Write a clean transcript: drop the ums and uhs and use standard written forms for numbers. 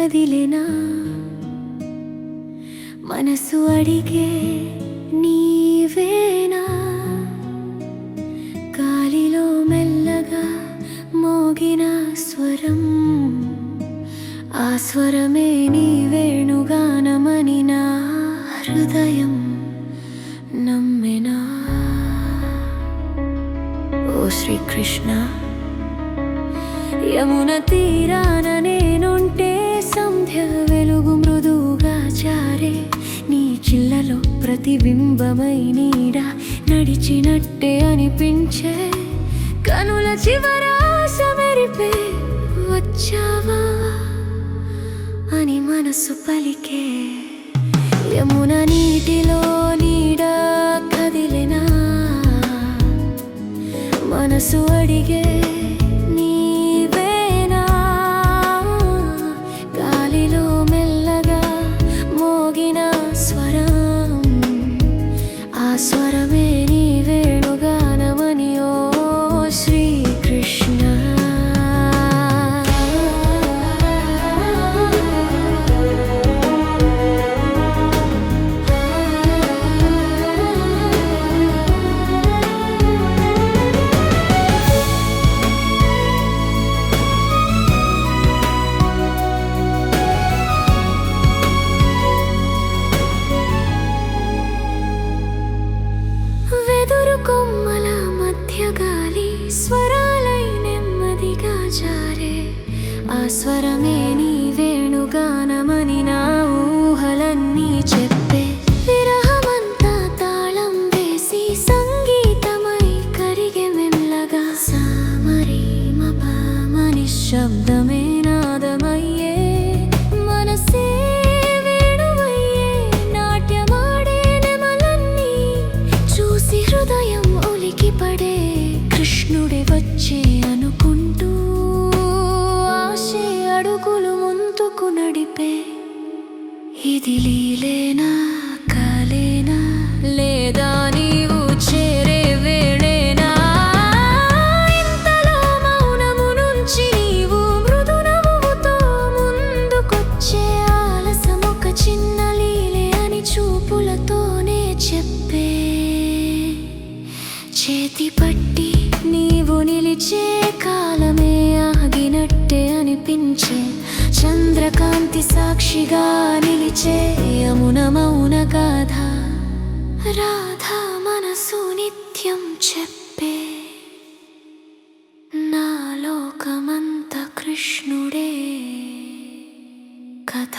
కదిలెనా మనసు అడిగే నీవేనా గాలిలో మెల్లగా మోగిన స్వరం ఆ స్వరమే నీ వేణుగానమని నా హృదయం నమ్మెనా ఓ శ్రీకృష్ణ యమున తీరాన నేనుంటే సంధ్య వెలుగు మృదువుగా జారే నీ చిల్లలో ప్రతిబింబమై నీడ నడిచినట్టే అనిపించే కనుల చివరాశ మెరిపే వచ్చావా అని మనసు పలికే యమున నీటిలో నీడ కదిలెనా మనసు అడిగే నీవేనా గాలిలో మెల్లగా మోగిన స్వరం ఆ స్వరమే నీ వేణుగానమని ఓ శ్రీకృష్ణ కొమ్మల మధ్య గాలి స్వరాలై నెమ్మదిగా జారే ఆ స్వరమే నీ వేణుగానమని నా ఊహలన్నీ చెప్పే విరహమంతా తాళం వేసి సంగీతమై కరిగే మెల్లగా సామరి మని శబ్దమే నాదమయ్యే మనసే హృదయం ఉలికి పడే కృష్ణుడే వచ్చే అనుకుంటూ ఆశే అడుగులు ముందుకు నడిపే ఇది లీలేనా కాలేనా లేదా నీవు చేరే వేళేనా ఇంతలో మౌనము నుంచి నీవు మృదు నవ్వుతో ముందుకొచ్చే ఆలసమొక చిన్న లీలే అని చూపులతోనే చెప్పే చేతి పట్టి నీవు నిలిచే కాలమే ఆగినట్టే అనిపించే చంద్రకాంతి సాక్షిగా నిలిచే యమున మౌన గాథ రాధా మనసు నిత్యం చెప్పే నా లోకమంత కృష్ణుడే కథ.